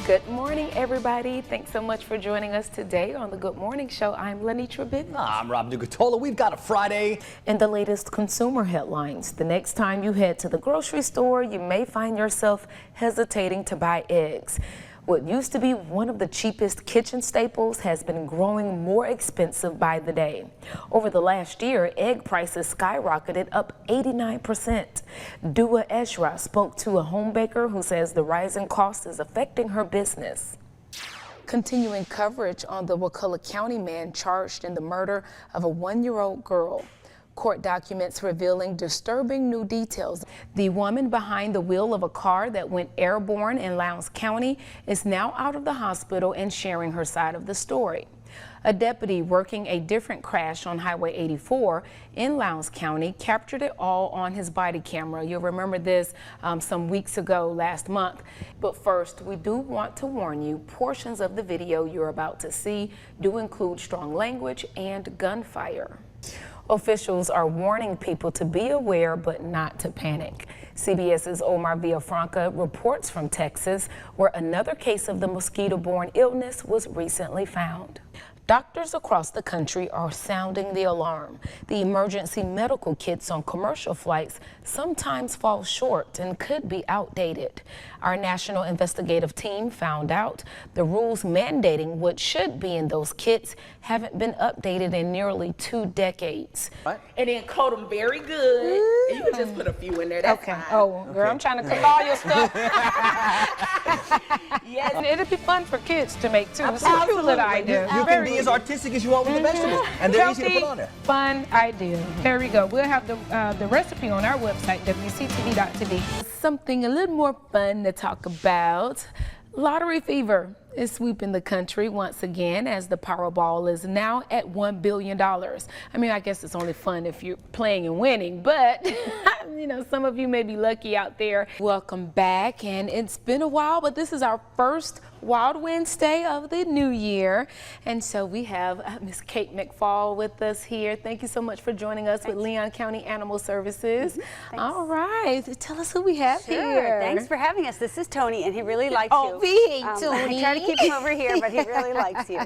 Good morning, everybody. Thanks so much for joining us today on the Good Morning Show. I'm Lanetra Bennett. I'm Rob Ducatola. We've got a Friday. And the latest consumer headlines. The next time you head to the grocery store, you may find yourself hesitating to buy eggs. What used to be one of the cheapest kitchen staples has been growing more expensive by the day. Over the last year, egg prices skyrocketed up 89%. Dua Eshra spoke to a home baker who says the rising cost is affecting her business. Continuing coverage on the Wakulla County man charged in the murder of a 1-year-old girl. Court documents revealing disturbing new details. The woman behind the wheel of a car that went airborne in Lowndes County is now out of the hospital and sharing her side of the story. A deputy working a different crash on Highway 84 in Lowndes County captured it all on his body camera. You'll remember this some weeks ago last month. But first, we do want to warn you, portions of the video you're about to see do include strong language and gunfire. Officials are warning people to be aware but not to panic. CBS's Omar Villafranca reports from Texas, where another case of the mosquito-borne illness was recently found. Doctors across the country are sounding the alarm. The emergency medical kits on commercial flights sometimes fall short and could be outdated. Our national investigative team found out the rules mandating what should be in those kits haven't been updated in nearly 2 decades. What? And then coat them very good. And you can just put a few in there. That's okay. Fine. Oh, girl, I'm trying to cook all your stuff. Yes. And it'll be fun for kids to make too. Absolutely. It's a good idea. You can be as artistic as you want with the vegetables, and they're easy to put on there. Fun idea. There we go. We'll have the recipe on our website, WCTV.tv. Something a little more fun to talk about. Lottery fever is sweeping the country once again as the Powerball is now at $1 billion. I mean, I guess it's only fun if you're playing and winning, but you know, some of you may be lucky out there. Welcome back, and it's been a while, but this is our first Wild Wednesday of the new year, and so we have Miss Kate McFall with us here. Thank you so much for joining us with Leon County Animal Services. All right, tell us who we have here. Thanks for having us. This is Tony, and he really likes you. We hate Tony. I try to keep him over here, but he really likes you.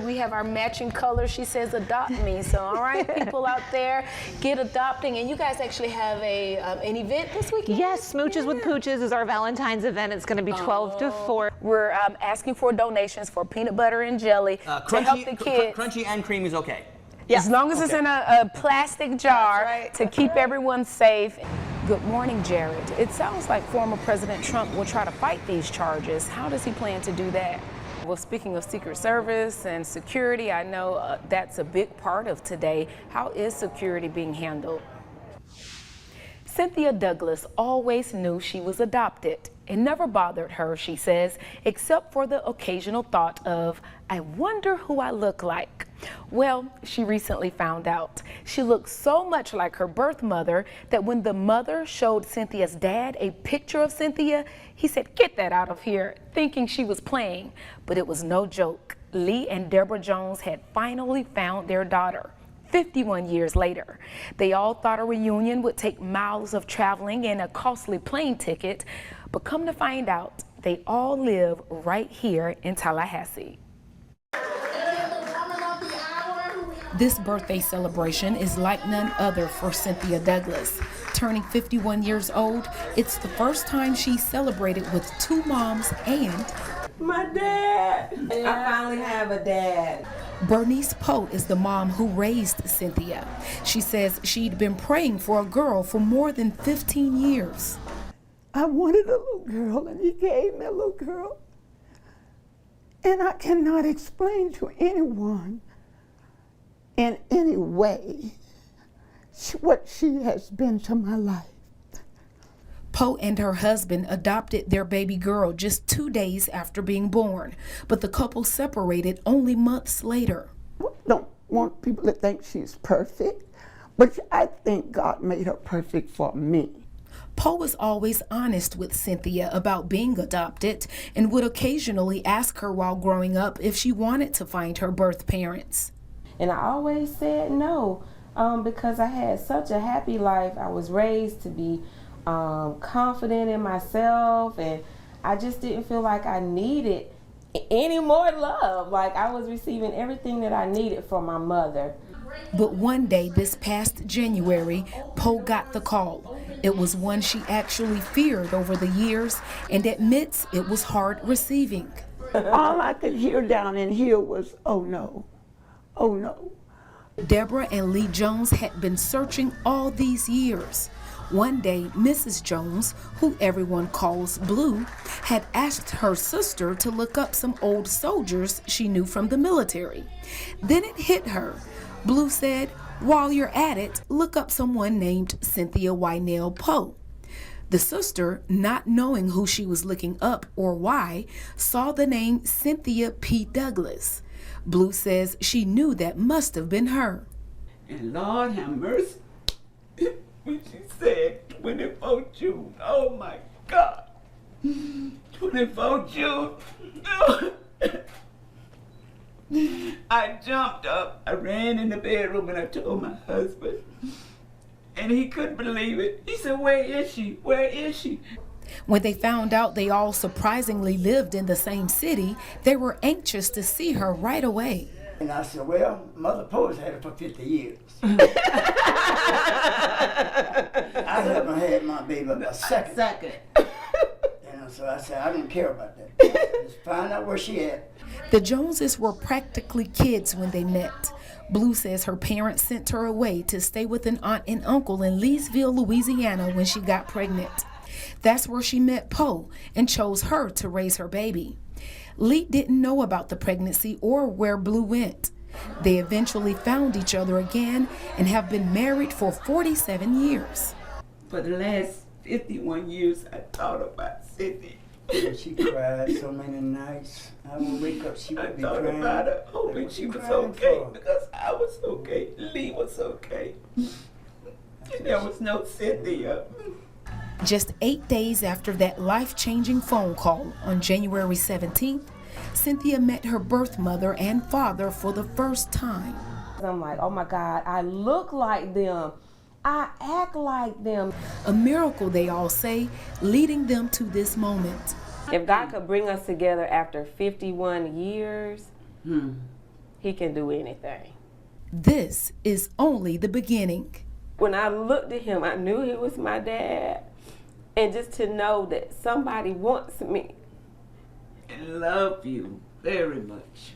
We have our matching color. She says adopt me. So all right, people out there, get adopting. And you guys actually have an event this weekend? Yes, Smooches with Pooches is our Valentine's event. It's going to be 12 to 4. We're asking for donations for peanut butter and jelly to help the kids. Crunchy and cream is okay. Yeah. As long as it's in a plastic jar to keep everyone safe. Good morning, Jared. It sounds like former President Trump will try to fight these charges. How does he plan to do that? Well, speaking of Secret Service and security, I know that's a big part of today. How is security being handled? Cynthia Douglas always knew she was adopted. It never bothered her, she says, except for the occasional thought of, I wonder who I look like. Well, she recently found out. She looked so much like her birth mother that when the mother showed Cynthia's dad a picture of Cynthia, he said, get that out of here, thinking she was playing. But it was no joke. Lee and Deborah Jones had finally found their daughter. 51 years later. They all thought a reunion would take miles of traveling and a costly plane ticket, but come to find out, they all live right here in Tallahassee. This birthday celebration is like none other for Cynthia Douglas. Turning 51 years old, it's the first time she's celebrated with 2 moms and my dad. I finally have a dad. Bernice Poe is the mom who raised Cynthia. She says she'd been praying for a girl for more than 15 years. I wanted a little girl, and he gave me a little girl. And I cannot explain to anyone in any way what she has been to my life. Poe and her husband adopted their baby girl just 2 days after being born, but the couple separated only months later. I don't want people to think she's perfect, but I think God made her perfect for me. Poe was always honest with Cynthia about being adopted and would occasionally ask her while growing up if she wanted to find her birth parents. And I always said no, because I had such a happy life. I was raised to be confident in myself, and I just didn't feel like I needed any more love. Like I was receiving everything that I needed from my mother. But one day this past January, Poe got the call. It was one she actually feared over the years and admits it was hard receiving. All I could hear down in here was, oh no, oh no. Deborah and Lee Jones had been searching all these years. One day, Mrs. Jones, who everyone calls Blue, had asked her sister to look up some old soldiers she knew from the military. Then it hit her. Blue said, while you're at it, look up someone named Cynthia Wynell Poe. The sister, not knowing who she was looking up or why, saw the name Cynthia P. Douglas. Blue says she knew that must have been her. And Lord have mercy, when she said 24 June, oh my God, 24 June. I jumped up, I ran in the bedroom and I told my husband, and he couldn't believe it. He said, where is she? Where is she? When they found out they all surprisingly lived in the same city, they were anxious to see her right away. And I said, well, Mother Poe's had it for 50 years. I haven't had my baby a second. So I said, I don't care about that. Just find out where she at. The Joneses were practically kids when they met. Blue says her parents sent her away to stay with an aunt and uncle in Leesville, Louisiana when she got pregnant. That's where she met Poe and chose her to raise her baby. Lee didn't know about the pregnancy or where Blue went. They eventually found each other again and have been married for 47 years. For the last 51 years, I thought about Cindy. She cried so many nights. I would wake up, she would be I thought crying. about her, hoping she was okay, because I was okay, Lee was okay. And there was no Cynthia. Just 8 days after that life-changing phone call on January 17th, Cynthia met her birth mother and father for the first time. I'm like, oh my God, I look like them. I act like them. A miracle, they all say, leading them to this moment. If God could bring us together after 51 years, He can do anything. This is only the beginning. When I looked at him, I knew he was my dad. And just to know that somebody wants me. And love you very much.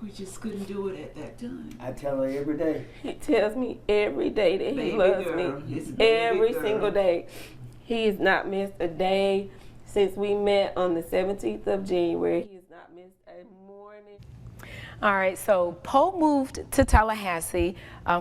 We just couldn't do it at that time. I tell her every day. He tells me every day that he loves me. Every single day. He has not missed a day since we met on the 17th of January. He has not missed a morning. All right, so Poe moved to Tallahassee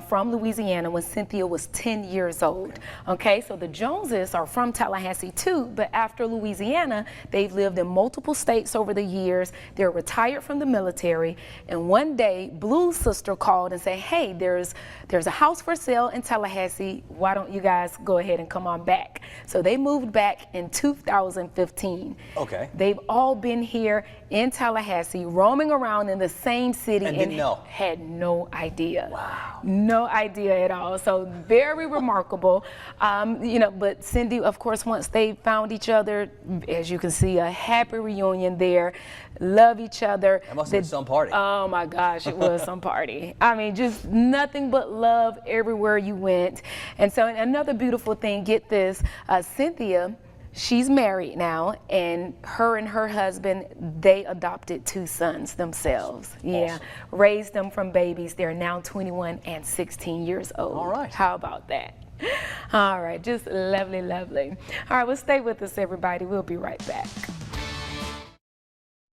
from Louisiana when Cynthia was 10 years old. Okay, so the Joneses are from Tallahassee too, but after Louisiana, they've lived in multiple states over the years. They're retired from the military, and one day, Blue's sister called and said, hey, there's a house for sale in Tallahassee. Why don't you guys go ahead and come on back? So they moved back in 2015. Okay. They've all been here in Tallahassee, roaming around in the same city And didn't know. had no idea. Wow. No idea at all. So very remarkable. You know, but Cindy, of course, once they found each other, as you can see, a happy reunion there. Love each other. That must have been some party. Oh my gosh, it was some party. I mean, just nothing but love everywhere you went. And so another beautiful thing, get this, Cynthia, she's married now, and her husband, they adopted 2 sons themselves. Yeah, raised them from babies. They're now 21 and 16 years old. All right. How about that? All right, just lovely, lovely. All right, well, stay with us, everybody. We'll be right back.